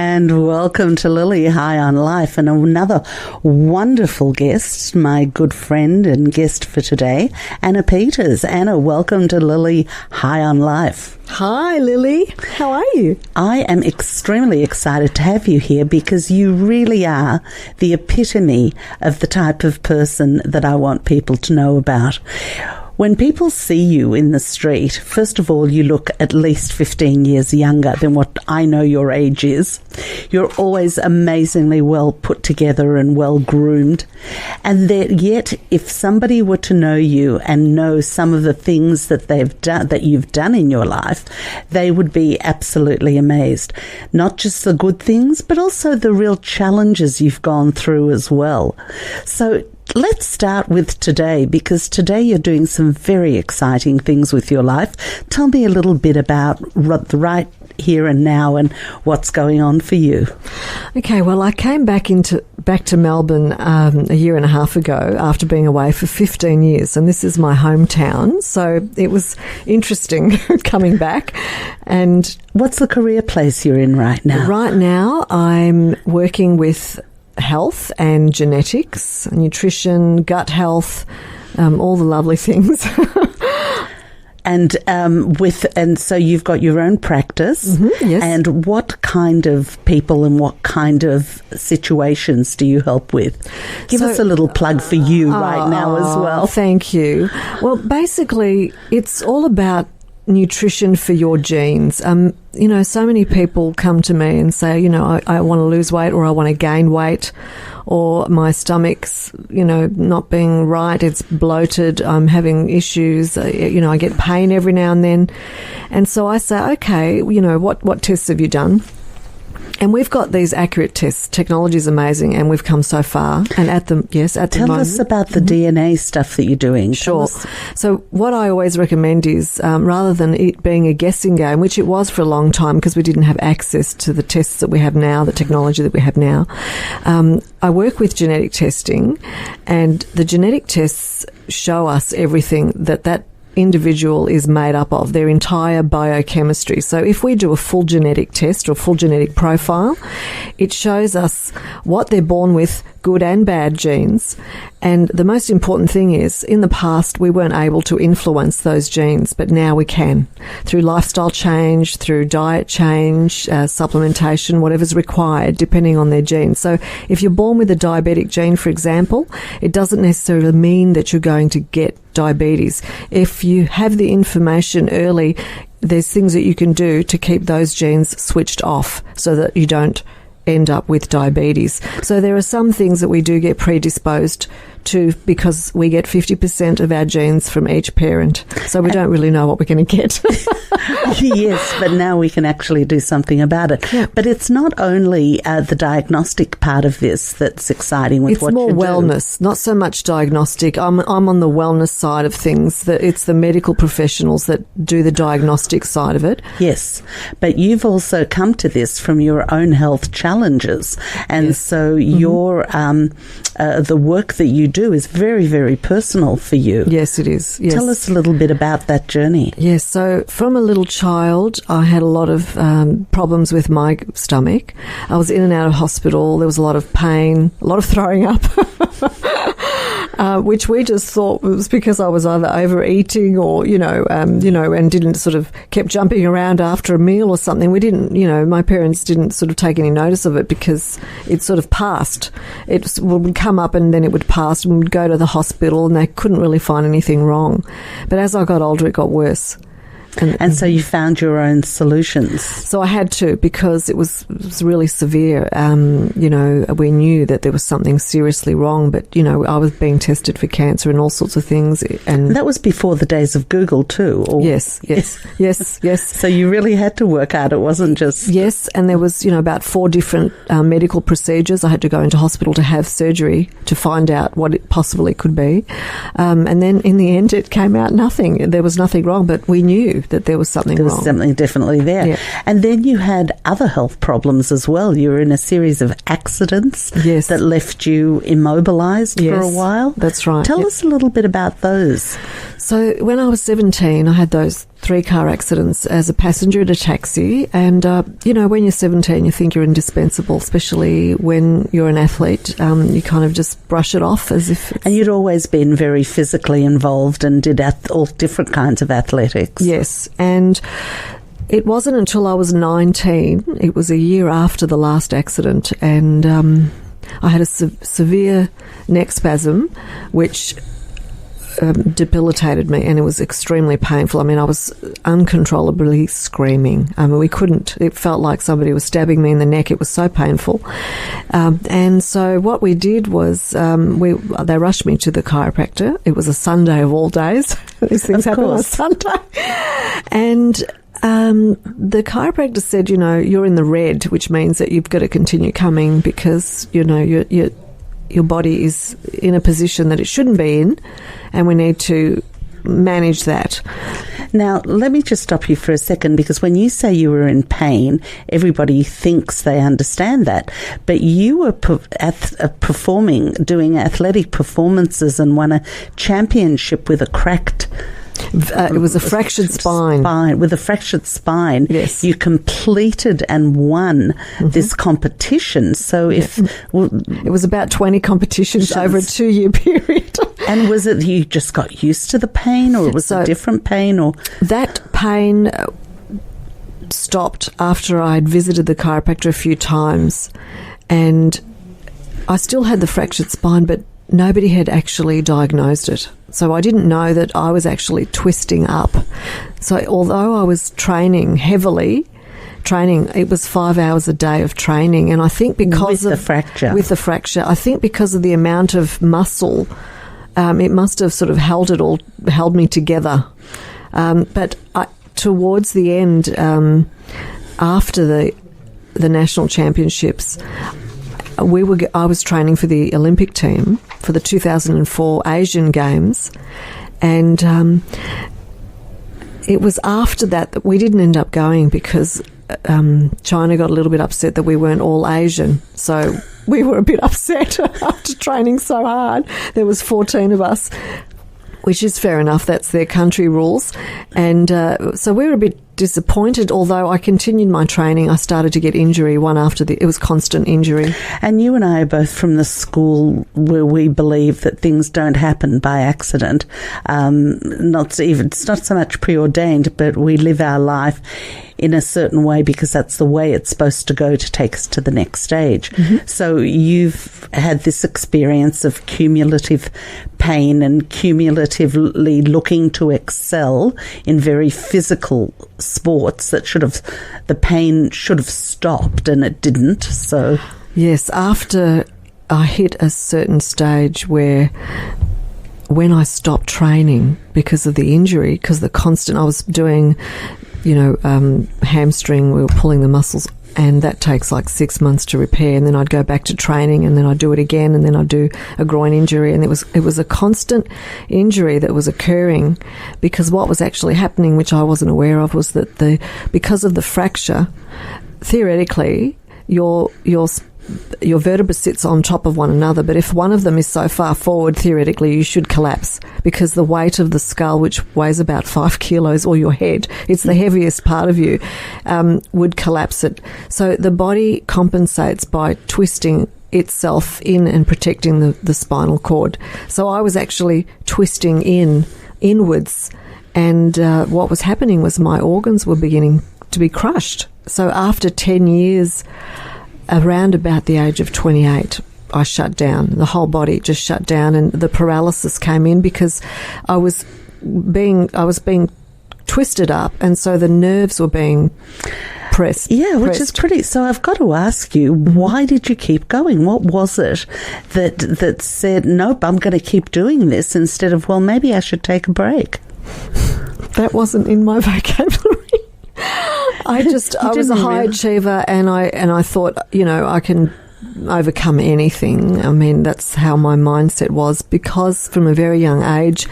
And welcome to Lily High on Life, and another wonderful guest, my good friend and guest for today, Anna Peters. Anna, welcome to Lily High on Life. Hi, Lily. How are you? I am extremely excited to have you here because you really are the epitome of the type of person that I want people to know about. When people see you in the street, first of all, you look at least 15 years younger than what I know your age is. You're always amazingly well put together and well groomed. And yet, if somebody were to know you and know some of the things that you've done in your life, they would be absolutely amazed. Not just the good things, but also the real challenges you've gone through as well. So let's start with today, because today you're doing some very exciting things with your life. Tell me a little bit about the right here and now and what's going on for you. Okay, well, I came back to Melbourne a year and a half ago after being away for 15 years, and this is my hometown, so it was interesting coming back. And what's the career place you're in right now? Right now, I'm working with health and genetics, nutrition, gut health, all the lovely things. And so you've got your own practice. Mm-hmm, yes. And what kind of people and what kind of situations do you help with? Give us a little plug for you right now as well. Thank you. Well, basically, it's all about nutrition for your genes. So many people come to me and say, I want to lose weight, or I want to gain weight, or my stomach's, not being right, it's bloated, I'm having issues, I get pain every now and then. And so I say, okay, what tests have you done? And we've got these accurate tests. Technology is amazing, and we've come so far. And at the moment, tell us about the DNA stuff that you're doing. Sure. So what I always recommend is, rather than it being a guessing game, which it was for a long time because we didn't have access to the tests that we have now, the technology that we have now, I work with genetic testing, and the genetic tests show us everything that individual is made up of, their entire biochemistry. So if we do a full genetic test or full genetic profile, it shows us what they're born with, good and bad genes. And the most important thing is, in the past, we weren't able to influence those genes, but now we can. Through lifestyle change, through diet change, supplementation, whatever's required, depending on their genes. So if you're born with a diabetic gene, for example, it doesn't necessarily mean that you're going to get diabetes. If you have the information early, there's things that you can do to keep those genes switched off so that you don't end up with diabetes. So there are some things that we do get predisposed to because we get 50% of our genes from each parent. So we don't really know what we're going to get. Yes, but now we can actually do something about it. Yeah. But it's not only the diagnostic part of this that's exciting with what you do. It's more wellness, not so much diagnostic. I'm on the wellness side of things. It's the medical professionals that do the diagnostic side of it. Yes, but you've also come to this from your own health challenges. And yes. So your the work that you do is very, very personal for you. Yes, it is. Yes. Tell us a little bit about that journey. Yes, so from a little child, I had a lot of problems with my stomach. I was in and out of hospital. There was a lot of pain, a lot of throwing up, which we just thought was because I was either overeating or, and didn't sort of kept jumping around after a meal or something. We didn't, my parents didn't sort of take any notice of it because it sort of passed. It would come up and then it would pass, and we'd go to the hospital and they couldn't really find anything wrong. But as I got older, it got worse. And so you found your own solutions. So I had to, because it was really severe. We knew that there was something seriously wrong, but, I was being tested for cancer and all sorts of things. And that was before the days of Google too. Yes. So you really had to work out. It wasn't just... Yes, and there was, about 4 different medical procedures. I had to go into hospital to have surgery to find out what it possibly could be. And then in the end, it came out nothing. There was nothing wrong, but we knew that there was something wrong. There was something definitely there. Yeah. And then you had other health problems as well. You were in a series of accidents that left you immobilized for a while. That's right. Tell us a little bit about those. So when I was 17, I had those 3 car accidents as a passenger in a taxi. And, when you're 17, you think you're indispensable, especially when you're an athlete. You kind of just brush it off as if... And you'd always been very physically involved and did all different kinds of athletics. Yes, and it wasn't until I was 19, it was a year after the last accident, and I had a severe neck spasm, which debilitated me, and it was extremely painful. I mean, I was uncontrollably screaming. I mean, it felt like somebody was stabbing me in the neck. It was so painful. And so what we did was they rushed me to the chiropractor. It was a Sunday of all days. These things happen on a Sunday. And the chiropractor said, you're in the red, which means that you've got to continue coming because, your body is in a position that it shouldn't be in, and we need to manage that. Now, let me just stop you for a second, because when you say you were in pain, everybody thinks they understand that. But you were doing athletic performances and won a championship with a cracked... it was a fractured spine. With a fractured spine. Yes. You completed and won this competition. So it was about 20 competitions over a 2-year period. And was it you just got used to the pain, or was it a different pain? Or that pain stopped after I'd visited the chiropractor a few times, and I still had the fractured spine, but nobody had actually diagnosed it. So I didn't know that I was actually twisting up. So although I was heavily training, it was 5 hours a day of training. And I think because with the fracture, I think because of the amount of muscle, it must have sort of held me together. But towards the end, after the national championships, I was training for the Olympic team for the 2004 Asian Games, and it was after that we didn't end up going because China got a little bit upset that we weren't all Asian. So we were a bit upset after training so hard. There was 14 of us, which is fair enough. That's their country rules. And so we were a bit disappointed, although I continued my training. I started to get injury one after it was constant injury. And you and I are both from the school where we believe that things don't happen by accident. It's not so much preordained, but we live our life in a certain way because that's the way it's supposed to go to take us to the next stage. Mm-hmm. So you've had this experience of cumulative pain and cumulatively looking to excel in very physical sports that the pain should have stopped, and it didn't. So yes, after I hit a certain stage where when I stopped training because of the injury, because I was doing hamstring, we were pulling the muscles, and that takes like 6 months to repair, and then I'd go back to training, and then I'd do it again, and then I'd do a groin injury, and it was a constant injury that was occurring, because what was actually happening, which I wasn't aware of, was that because of the fracture, theoretically your vertebra sits on top of one another, but if one of them is so far forward, theoretically you should collapse, because the weight of the skull, which weighs about 5 kilos, or your head, it's the heaviest part of you, would collapse it. So the body compensates by twisting itself in and protecting the spinal cord. So I was actually twisting inwards, and what was happening was my organs were beginning to be crushed. So after 10 years, around about the age of 28, I shut down. The whole body just shut down, and the paralysis came in because I was being twisted up, and so the nerves were being pressed. Yeah, which is pretty. So I've got to ask you, why did you keep going? What was it that said, nope, I'm going to keep doing this, instead of, well, maybe I should take a break? That wasn't in my vocabulary. I was a high achiever, and I thought, I can overcome anything. I mean, that's how my mindset was, because from a very young age,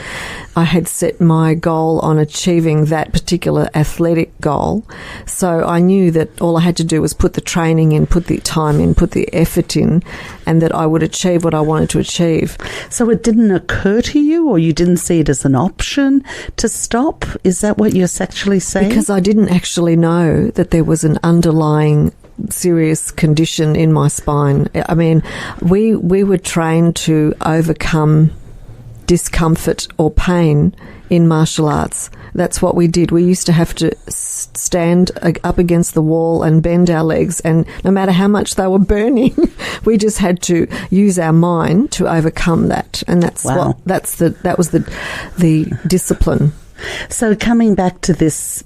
I had set my goal on achieving that particular athletic goal. So I knew that all I had to do was put the training in, put the time in, put the effort in, and that I would achieve what I wanted to achieve. So it didn't occur to you, or you didn't see it as an option to stop? Is that what you're actually saying? Because I didn't actually know that there was an underlying serious condition in my spine. I mean, we were trained to overcome discomfort or pain in martial arts. That's what we did. We used to have to stand up against the wall and bend our legs, and no matter how much they were burning, we just had to use our mind to overcome that. And that was the discipline. So coming back to this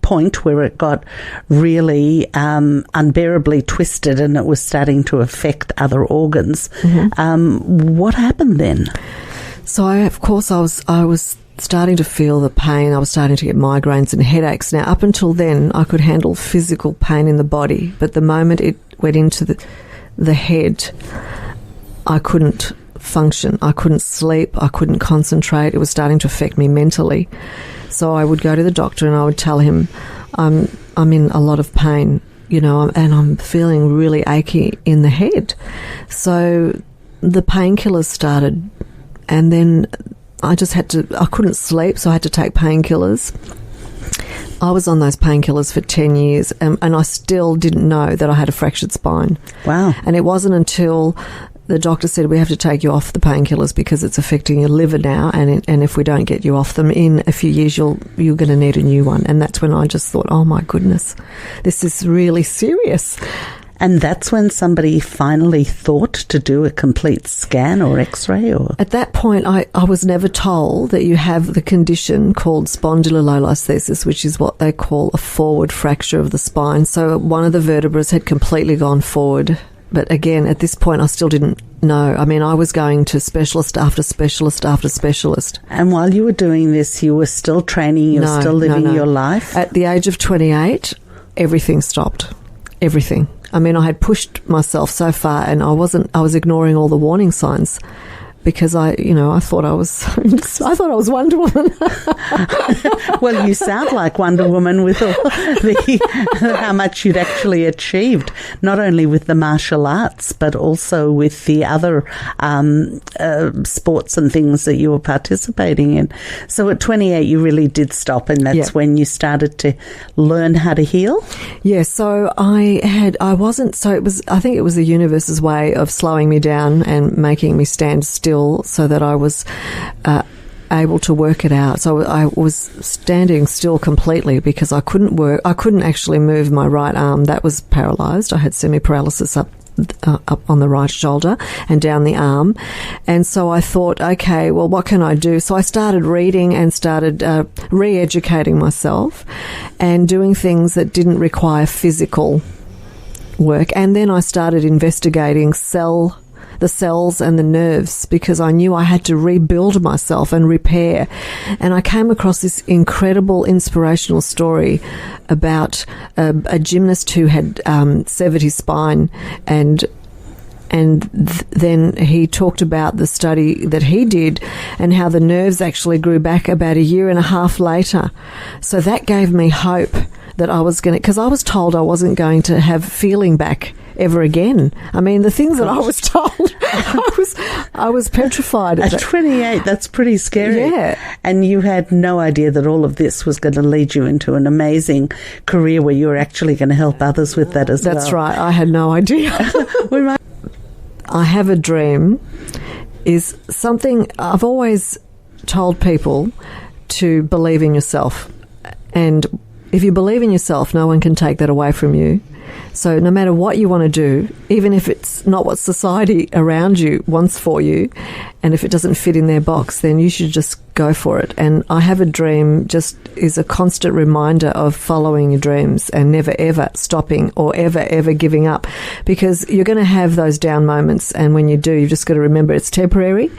point where it got really unbearably twisted and it was starting to affect other organs, what happened then? So I was starting to feel the pain. I was starting to get migraines and headaches. Now, up until then, I could handle physical pain in the body, but the moment it went into the head, I couldn't function. I couldn't sleep. I couldn't concentrate. It was starting to affect me mentally. So I would go to the doctor and I would tell him, I'm in a lot of pain, and I'm feeling really achy in the head. So the painkillers started, and then I couldn't sleep, so I had to take painkillers. I was on those painkillers for 10 years, and I still didn't know that I had a fractured spine. Wow. And it wasn't until the doctor said, we have to take you off the painkillers because it's affecting your liver now, and if we don't get you off them in a few years, you're going to need a new one. And that's when I just thought, oh my goodness, this is really serious. And that's when somebody finally thought to do a complete scan or x-ray? Or at that point, I was never told that you have the condition called spondylolisthesis, which is what they call a forward fracture of the spine. So one of the vertebrae had completely gone forward. But again, at this point, I still didn't know. I mean, I was going to specialist after specialist after specialist. And while you were doing this, you were still training, you were still living your life? At the age of 28, everything stopped. Everything. I mean, I had pushed myself so far, and I was ignoring all the warning signs, because I thought I was Wonder Woman. Well, you sound like Wonder Woman with all how much you'd actually achieved, not only with the martial arts, but also with the other sports and things that you were participating in. So at 28, you really did stop, and that's when you started to learn how to heal? Yes, so I think it was the universe's way of slowing me down and making me stand still, so that I was able to work it out. So I was standing still completely because I couldn't work. I couldn't actually move my right arm. That was paralysed. I had semi-paralysis up on the right shoulder and down the arm. And so I thought, okay, well, what can I do? So I started reading and started re-educating myself and doing things that didn't require physical work. And then I started investigating the cells and the nerves, because I knew I had to rebuild myself and repair. And I came across this incredible inspirational story about a gymnast who had severed his spine, and then he talked about the study that he did and how the nerves actually grew back about a year and a half later. So that gave me hope that I was going to, because I was told I wasn't going to have feeling back ever again. I mean, the things that I was told, I was petrified. At 28, that's pretty scary. Yeah. And you had no idea that all of this was going to lead you into an amazing career where you were actually going to help others with that as well. That's right. I had no idea. I have a dream is something I've always told people to believe in yourself. And if you believe in yourself, no one can take that away from you. So no matter what you want to do, even if it's not what society around you wants for you, and if it doesn't fit in their box, then you should just go for it. And I have a dream just is a constant reminder of following your dreams and never ever stopping or ever giving up, because you're going to have those down moments, and when you do, you've just got to remember it's temporary.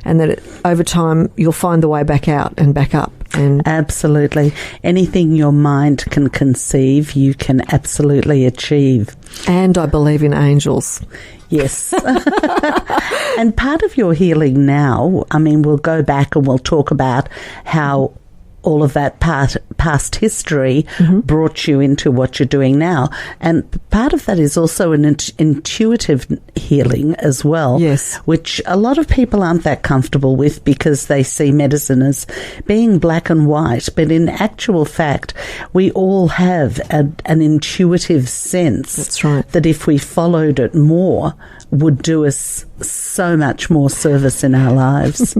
and that over time you'll find the way back out and back up. And absolutely. Anything your mind can conceive, you can absolutely achieve. And I believe in angels. Yes. And part of your healing now, I mean, we'll go back and we'll talk about how all of that past history brought you into what you're doing now. And part of that is also an intuitive healing as well. Yes. Which a lot of people aren't that comfortable with because they see medicine as being black and white. But in actual fact, we all have an intuitive sense. That's right. That if we followed it more, would do us so much more service in our lives.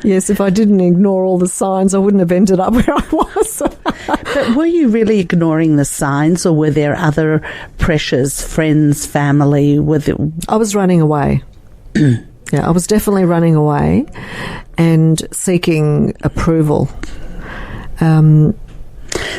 Yes, if I didn't ignore all the signs, I wouldn't have ended up where I was. But were you really ignoring the signs, or were there other pressures, friends, family? I was running away. Yeah, I was definitely running away and seeking approval.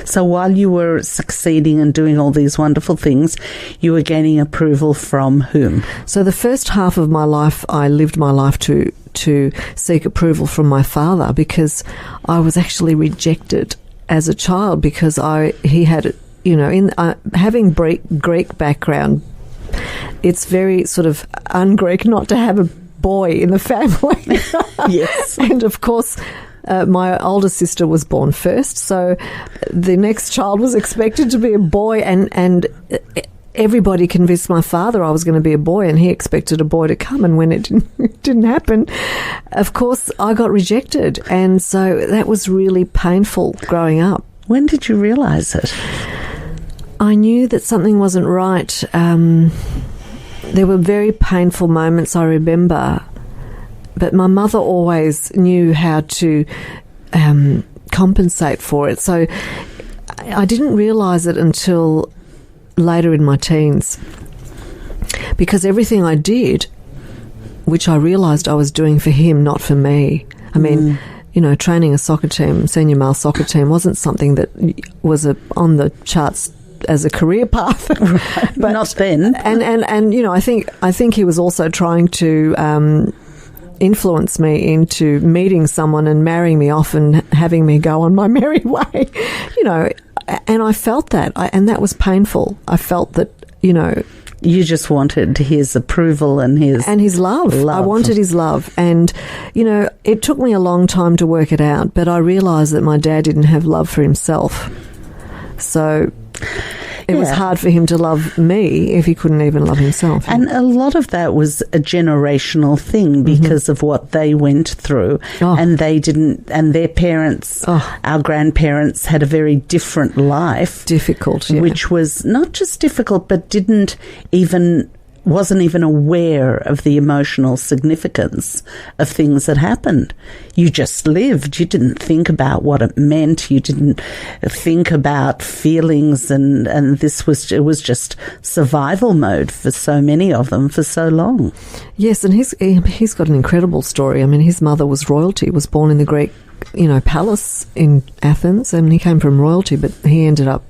So while you were succeeding and doing all these wonderful things, you were gaining approval from whom? So the first half of my life, I lived my life to seek approval from my father, because I was actually rejected as a child because he had, in having Greek background, it's very sort of un-Greek not to have a boy in the family. Yes. And of course, my older sister was born first, so the next child was expected to be a boy, and everybody convinced my father I was going to be a boy, and he expected a boy to come, and when it didn't happen, of course, I got rejected, and so that was really painful growing up. When did you realise it? I knew that something wasn't right. There were very painful moments, I remember. But my mother always knew how to compensate for it. So I didn't realise it until later in my teens. Because everything I did, which I realised I was doing for him, not for me. I mean, training a soccer team, senior male soccer team, wasn't something that was on the charts as a career path. Right. But not then. And I think he was also trying to influence me into meeting someone and marrying me off and having me go on my merry way, and I felt that, and that was painful. I felt that, you just wanted his approval and his love. I wanted his love, and it took me a long time to work it out, but I realised that my dad didn't have love for himself, so it was hard for him to love me if he couldn't even love himself. And a lot of that was a generational thing because of what they went through. And they didn't, and their parents, our grandparents, had a very different life. Difficult, yeah. Which was not just difficult, but wasn't even aware of the emotional significance of things that happened. You just lived. You didn't think about what it meant. You didn't think about feelings, and it was just survival mode for so many of them for so long. Yes, and he's got an incredible story. I mean, his mother was royalty, was born in the Greek palace in Athens, and he came from royalty, but he ended up,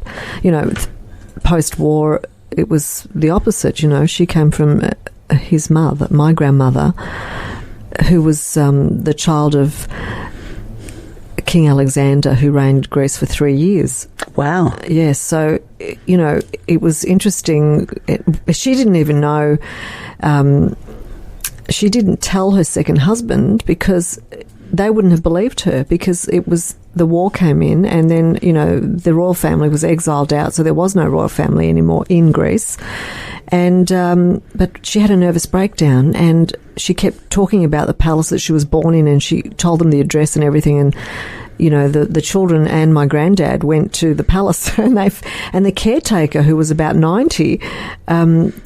post-war, it was the opposite, She came from his mother, my grandmother, who was the child of King Alexander, who reigned Greece for 3 years. Wow. Yes, so, it was interesting. She didn't even know. She didn't tell her second husband because they wouldn't have believed her, because the war came in, and then, the royal family was exiled out, so there was no royal family anymore in Greece. And but she had a nervous breakdown, and she kept talking about the palace that she was born in, and she told them the address and everything, and the children and my granddad went to the palace, and the caretaker, who was about 90,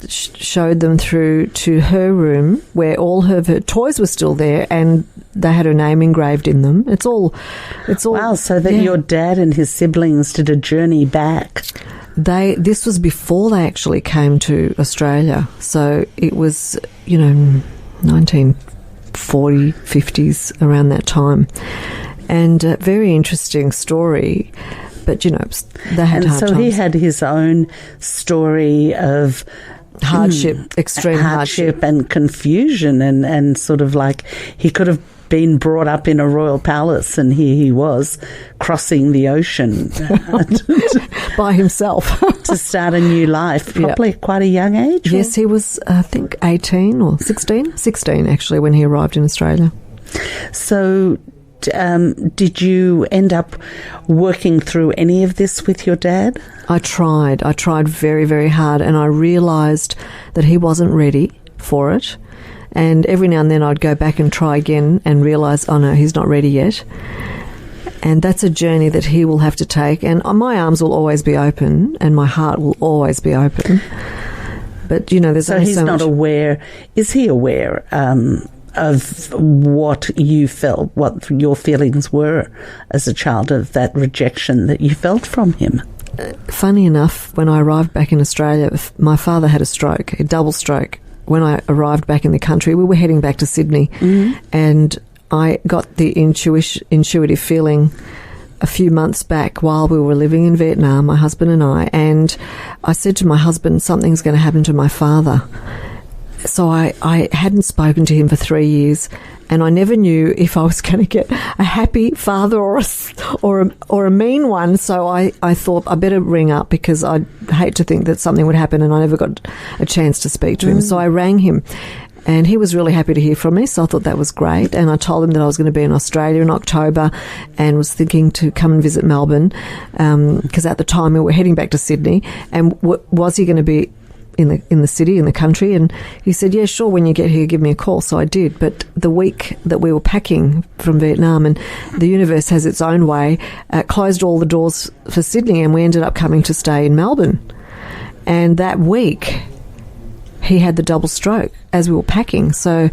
showed them through to her room where all her toys were still there, and they had her name engraved in them. It's all. Wow! So that your dad and his siblings did a journey back. This was before they actually came to Australia, so it was 1940, 50s, around that time. And a very interesting story, but they had hard times. And so he had his own story of extreme hardship. And confusion and sort of like he could have been brought up in a royal palace and here he was crossing the ocean by himself to start a new life, probably at quite a young age. Yes, he was, I think, 18 or 16 actually when he arrived in Australia. So did you end up working through any of this with your dad? I tried very, very hard, and I realised that he wasn't ready for it. And every now and then I'd go back and try again and realise, oh no, he's not ready yet. And that's a journey that he will have to take. And my arms will always be open and my heart will always be open. But, you know, there's only so not aware. Is he aware of what you felt, what your feelings were as a child of that rejection that you felt from him? Funny enough, when I arrived back in Australia, my father had a double stroke. When I arrived back in the country, we were heading back to Sydney, and I got the intuitive feeling a few months back while we were living in Vietnam, my husband and and I said to my husband, something's going to happen to my father. So I hadn't spoken to him for 3 years, and I never knew if I was going to get a happy father or a mean one. So I thought I better ring up because I'd hate to think that something would happen, and I never got a chance to speak to him. So I rang him, and he was really happy to hear from me. So I thought that was great, and I told him that I was going to be in Australia in October, and was thinking to come and visit Melbourne because at the time we were heading back to Sydney, and was he going to be in the city, in the country? And he said, yeah, sure, when you get here, give me a call. So I did. But the week that we were packing from Vietnam, and the universe has its own way, closed all the doors for Sydney, and we ended up coming to stay in Melbourne. And that week, he had the double stroke as we were packing. So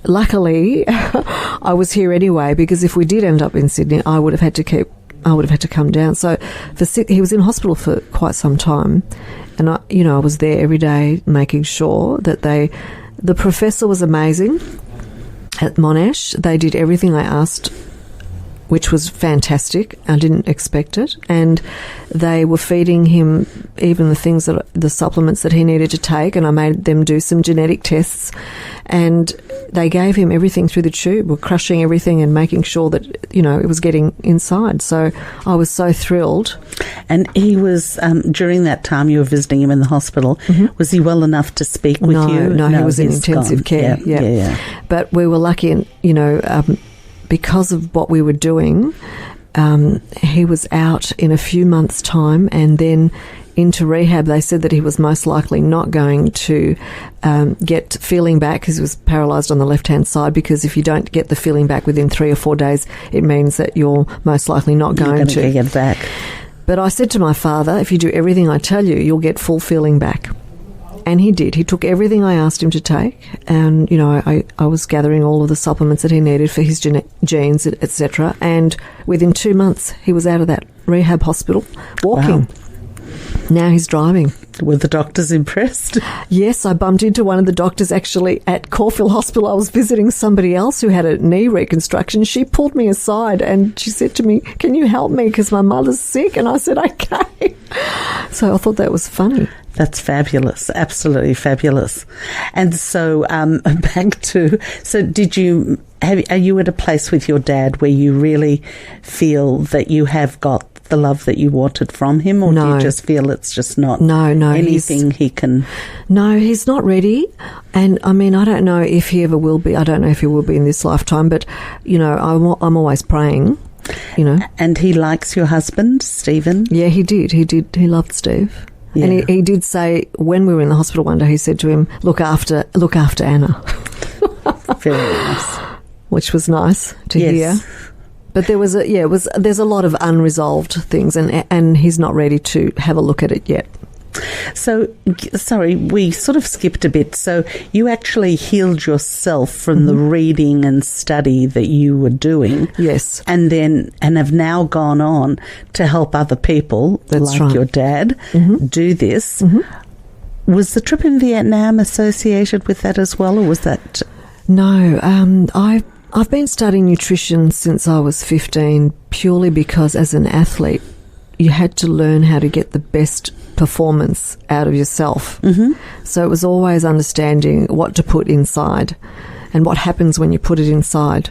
luckily, I was here anyway, because if we did end up in Sydney, I would have had to come down. So he was in hospital for quite some time. And I was there every day making sure that the professor was amazing at Monash. They did everything I asked, which was fantastic. I didn't expect it. And they were feeding him even the supplements that he needed to take, and I made them do some genetic tests, and they gave him everything through the tube. We're crushing everything and making sure that, it was getting inside. So I was so thrilled. And he was, during that time you were visiting him in the hospital, was he well enough to speak with you? No, he was in intensive care. Yeah. But we were lucky, and, because of what we were doing, he was out in a few months' time and then into rehab. They said that he was most likely not going to get feeling back because he was paralysed on the left-hand side, because if you don't get the feeling back within 3 or 4 days, it means that you're most likely not going to get it back. But I said to my father, if you do everything I tell you, you'll get full feeling back. And he did. He took everything I asked him to take, and I was gathering all of the supplements that he needed for his genes, etc. And within 2 months, he was out of that rehab hospital, walking. Wow. Now he's driving. Were the doctors impressed? Yes, I bumped into one of the doctors actually at Caulfield Hospital. I was visiting somebody else who had a knee reconstruction. She pulled me aside and she said to me, "Can you help me because my mother's sick?" And I said, "Okay." So I thought that was funny. That's fabulous. Absolutely fabulous. And so are you at a place with your dad where you really feel that you have got the love that you wanted from him, or do you just feel it's just not anything he can? No, he's not ready. And I mean, I don't know if he ever will be. I don't know if he will be in this lifetime, but, I'm always praying, And he likes your husband, Stephen? Yeah, he did. He loved Steve. Yeah. And he did say, when we were in the hospital one day, he said to him, look after Anna. Very nice. Which was nice to hear. But there was there's a lot of unresolved things, and he's not ready to have a look at it yet. So, sorry, we sort of skipped a bit. So you actually healed yourself from the reading and study that you were doing. Yes. And have now gone on to help other people, your dad, do this. Was the trip in Vietnam associated with that as well, or was that? No, I've been studying nutrition since I was 15, purely because as an athlete, you had to learn how to get the best performance out of yourself. Mm-hmm. So it was always understanding what to put inside and what happens when you put it inside.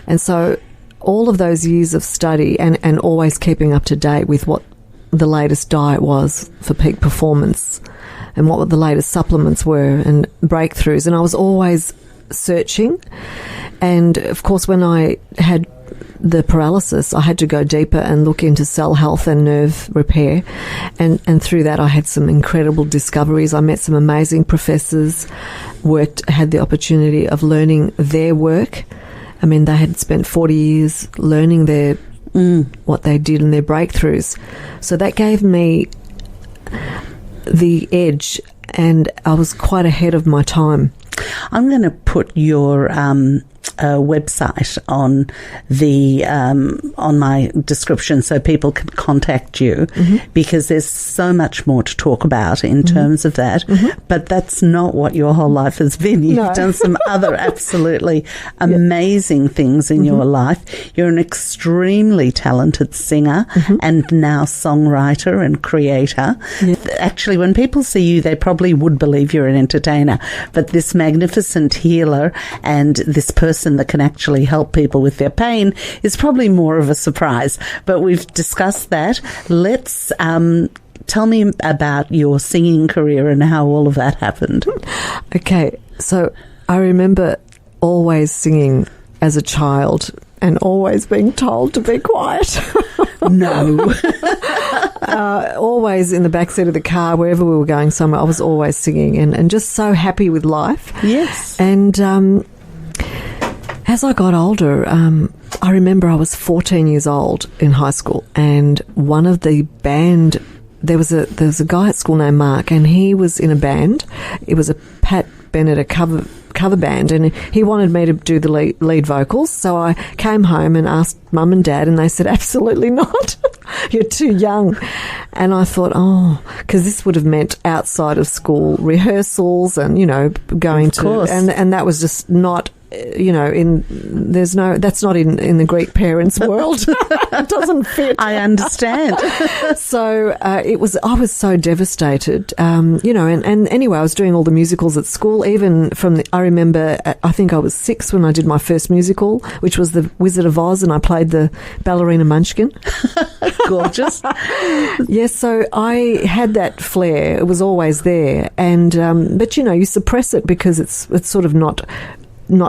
And so all of those years of study and always keeping up to date with what the latest diet was for peak performance and what the latest supplements were and breakthroughs. And I was always searching. And, of course, when I had the paralysis, I had to go deeper and look into cell health and nerve repair. And through that, I had some incredible discoveries. I met some amazing professors, had the opportunity of learning their work. I mean, they had spent 40 years learning what they did and their breakthroughs. So that gave me the edge, and I was quite ahead of my time. I'm going to put your website on the on my description so people can contact you, because there's so much more to talk about in terms of that. But that's not what your whole life has been. You've done some other absolutely amazing things in your life. You're an extremely talented singer and now songwriter and creator. Actually, when people see you, they probably would believe you're an entertainer, but this magnificent healer and this person that can actually help people with their pain is probably more of a surprise. But we've discussed that. Let's tell me about your singing career and how all of that happened. Okay, so I remember always singing as a child and always being told to be quiet. No. Always in the backseat of the car, wherever we were going somewhere, I was always singing and just so happy with life. Yes. And as I got older, I remember I was 14 years old in high school, and one of the band, there was a guy at school named Mark, and he was in a band. It was a Pat Bennett, a cover band, and he wanted me to do the lead vocals. So I came home and asked Mum and Dad, and they said, absolutely not. You're too young. And I thought, because this would have meant outside of school rehearsals and, going to, and that was just not, that's not in the Greek parents' world. It doesn't fit. I understand. So I was so devastated, and anyway, I was doing all the musicals at school, even I remember, I think I was 6 when I did my first musical, which was The Wizard of Oz, and I played the ballerina Munchkin. Gorgeous. Yes, so I had that flair. It was always there. And, but you suppress it because it's sort of not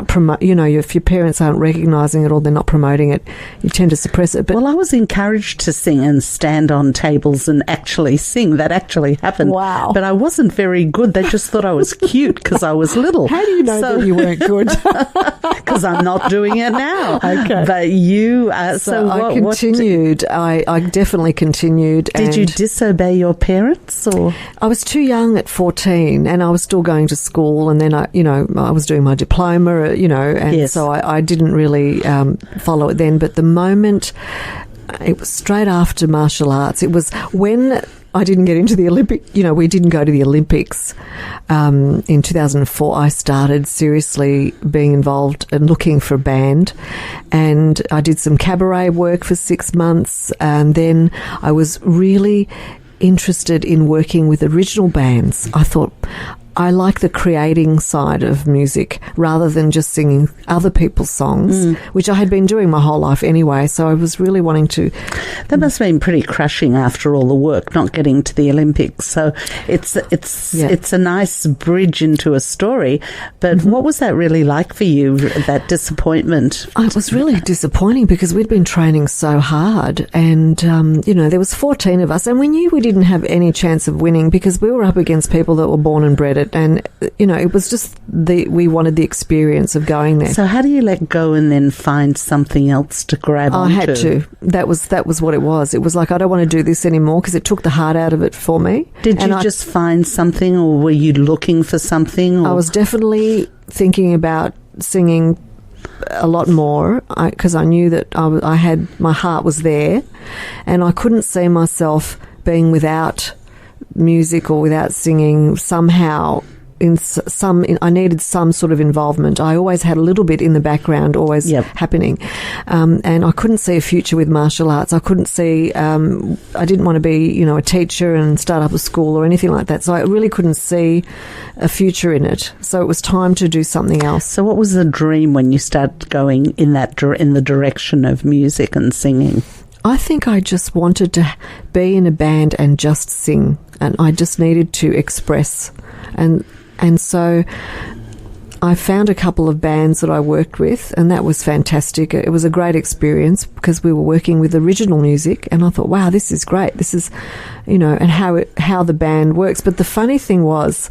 promote, if your parents aren't recognising it or they're not promoting it, you tend to suppress it. But I was encouraged to sing and stand on tables and actually sing. That actually happened. Wow. But I wasn't very good. They just thought I was cute because I was little. How do you know that you weren't good? Because I'm not doing it now. Okay. But you... so I continued. I definitely continued. Did you disobey your parents? Or I was too young at 14 and I was still going to school, and then I was doing my diploma, and yes. So I didn't really follow it then. But the moment, it was straight after martial arts. It was when I didn't get into the Olympic, we didn't go to the Olympics. In 2004, I started seriously being involved and looking for a band. And I did some cabaret work for 6 months. And then I was really interested in working with original bands. I thought, I like the creating side of music rather than just singing other people's songs, which I had been doing my whole life anyway. So I was really wanting to... That must have been pretty crushing after all the work, not getting to the Olympics. So it's a nice bridge into a story. But what was that really like for you, that disappointment? It was really disappointing because we'd been training so hard, and, there was 14 of us, and we knew we didn't have any chance of winning because we were up against people that were born and bred it. And, it was just we wanted the experience of going there. So how do you let go and then find something else to grab onto? I had to. That was what it was. It was like, I don't want to do this anymore because it took the heart out of it for me. Did you just find something, or were you looking for something? Or? I was definitely thinking about singing a lot more because I knew that I had, my heart was there, and I couldn't see myself being without music or without singing somehow I needed some sort of involvement. I always had a little bit in the background, always happening, and I couldn't see a future with martial arts. I couldn't see. I didn't want to be, a teacher and start up a school or anything like that. So I really couldn't see a future in it. So it was time to do something else. So what was the dream when you started going in the direction of music and singing? I think I just wanted to be in a band and just sing, and I just needed to express. And so I found a couple of bands that I worked with, and that was fantastic. It was a great experience because we were working with original music, and I thought, wow, this is great. This is, and how the band works. But the funny thing was,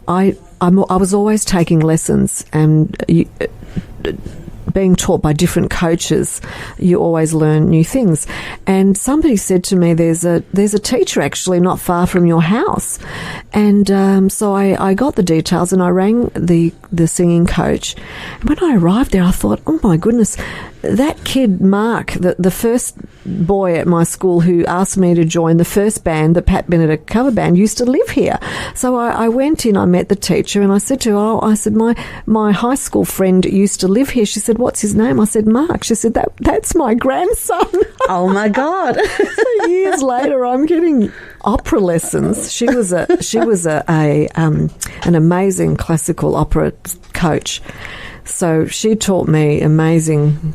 I was always taking lessons, and being taught by different coaches, you always learn new things. And somebody said to me, there's a teacher actually not far from your house. And so I got the details and I rang the singing coach. And when I arrived there, I thought, oh my goodness, that kid, Mark, the first boy at my school who asked me to join the first band, the Pat Bennett cover band, used to live here. So I went in, I met the teacher, and I said to her, my high school friend used to live here. She said, what's his name? I said, Mark. She said, that's my grandson. Oh my God. So years later, I'm getting opera lessons. She was an amazing classical opera coach. So she taught me amazing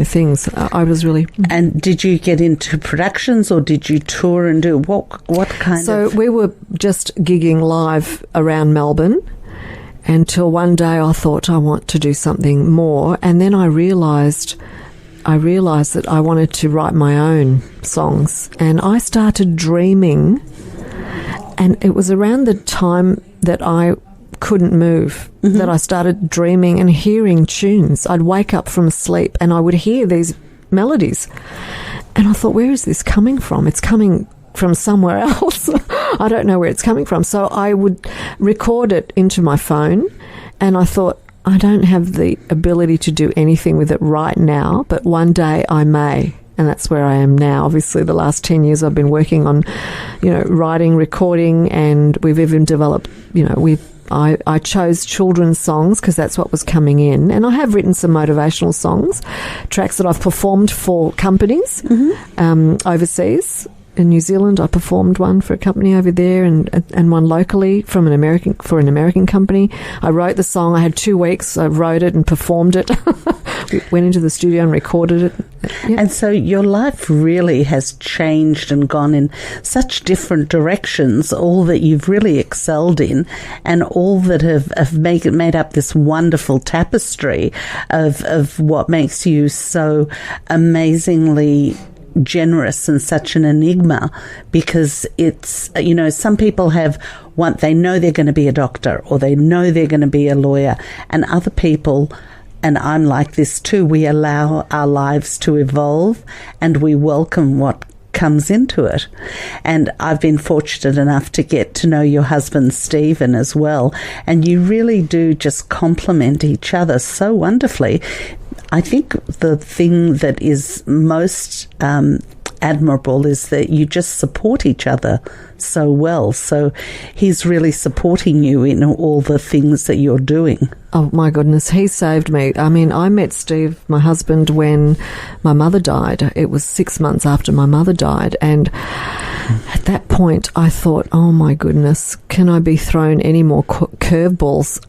things. I was really... And did you get into productions or did you tour and do what kind of... So we were just gigging live around Melbourne until one day I thought I want to do something more, and then I realised that I wanted to write my own songs, and I started dreaming, and it was around the time that I couldn't move, that I started dreaming and hearing tunes. I'd wake up from sleep and I would hear these melodies. And I thought, where is this coming from? It's coming from somewhere else. I don't know where it's coming from. So I would record it into my phone, and I thought, I don't have the ability to do anything with it right now, but one day I may. And that's where I am now. Obviously, the last 10 years I've been working on, writing, recording, and we've even developed, I chose children's songs because that's what was coming in. And I have written some motivational songs, tracks that I've performed for companies overseas. In New Zealand, I performed one for a company over there, and one locally for an American company. I wrote the song. I had 2 weeks. I wrote it and performed it. We went into the studio and recorded it. Yeah. And so your life really has changed and gone in such different directions, all that you've really excelled in, and all that have made up this wonderful tapestry of what makes you so amazingly generous and such an enigma, because it's, some people they know they're going to be a doctor or they know they're going to be a lawyer, and other people, and I'm like this too, we allow our lives to evolve and we welcome what comes into it. And I've been fortunate enough to get to know your husband Stephen as well, and you really do just complement each other so wonderfully. I think the thing that is most admirable is that you just support each other so well. So he's really supporting you in all the things that you're doing. Oh, my goodness, he saved me. I mean, I met Steve, my husband, when my mother died. It was 6 months after my mother died. And at that point, I thought, oh, my goodness, can I be thrown any more curveballs?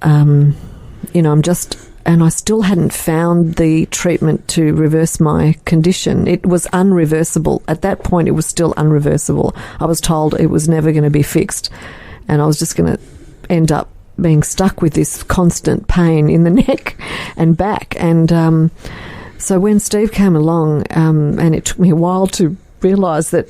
And I still hadn't found the treatment to reverse my condition. It was unreversible. At that point, it was still unreversible. I was told it was never going to be fixed, and I was just going to end up being stuck with this constant pain in the neck and back. And so when Steve came along, and it took me a while to realise that,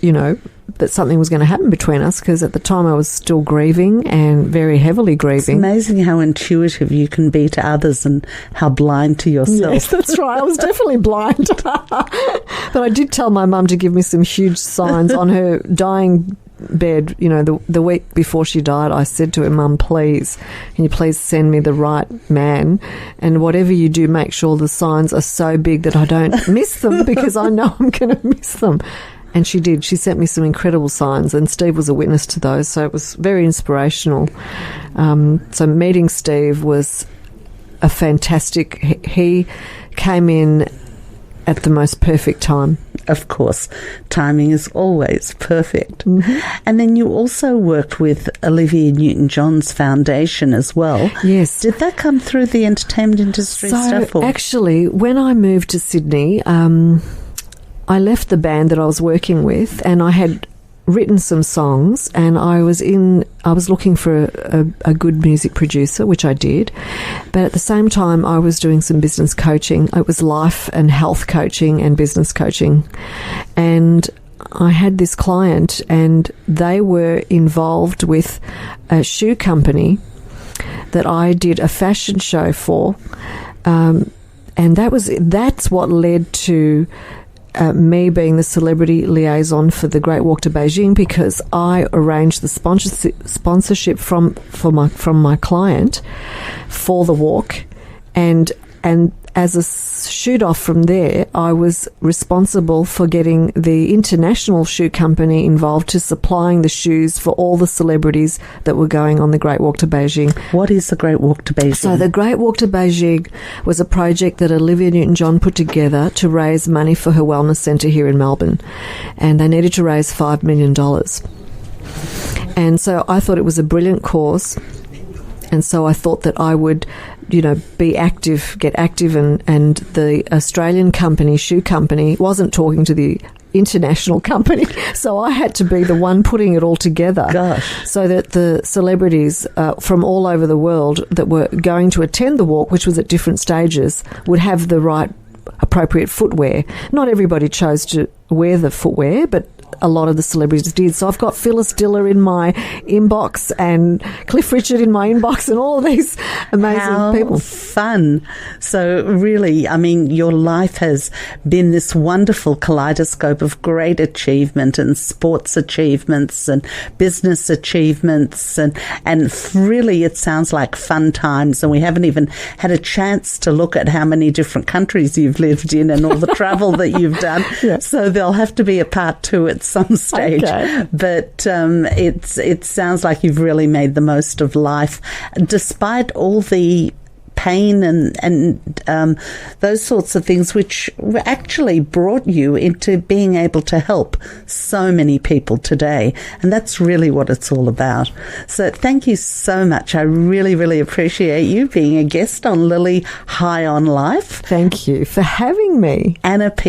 that something was going to happen between us, because at the time I was still grieving and very heavily grieving. It's amazing how intuitive you can be to others and how blind to yourself. Yes, that's right. I was definitely blind. But I did tell my mum to give me some huge signs on her dying bed. The week before she died, I said to her, Mum, please, can you please send me the right man? And whatever you do, make sure the signs are so big that I don't miss them, because I know I'm going to miss them. And she did. She sent me some incredible signs, and Steve was a witness to those, so it was very inspirational. So meeting Steve was a fantastic... He came in at the most perfect time. Of course, timing is always perfect. Mm-hmm. And then you also worked with Olivia Newton-John's foundation as well. Yes. Did that come through the entertainment industry stuff? So actually, when I moved to Sydney, I left the band that I was working with, and I had written some songs, and I was looking for a good music producer, which I did, but at the same time I was doing some business coaching. It was life and health coaching and business coaching, and I had this client, and they were involved with a shoe company that I did a fashion show for, and that's what led to me being the celebrity liaison for the Great Walk to Beijing, because I arranged the sponsorship from my client for the walk, and as a shoot off from there, I was responsible for getting the international shoe company involved to supplying the shoes for all the celebrities that were going on the Great Walk to Beijing. What is the Great Walk to Beijing? So the Great Walk to Beijing was a project that Olivia Newton-John put together to raise money for her wellness centre here in Melbourne, and they needed to raise $5 million. And so I thought it was a brilliant cause, and so I thought that I would, be active, get active, and the Australian company, shoe company, wasn't talking to the international company, so I had to be the one putting it all together. Gosh. So that the celebrities from all over the world that were going to attend the walk, which was at different stages, would have the right appropriate footwear. Not everybody chose to wear the footwear, but a lot of the celebrities did. So I've got Phyllis Diller in my inbox and Cliff Richard in my inbox and all of these amazing people. Fun. So really, I mean, your life has been this wonderful kaleidoscope of great achievement and sports achievements and business achievements, and really it sounds like fun times, and we haven't even had a chance to look at how many different countries you've lived in and all the travel that you've done. Yeah. So there'll have to be a part 2 at some stage. Okay. But it sounds like you've really made the most of life, despite all the pain and those sorts of things, which actually brought you into being able to help so many people today. And that's really what it's all about. So thank you so much. I really, really appreciate you being a guest on Lily High on Life. Thank you for having me. Anna P.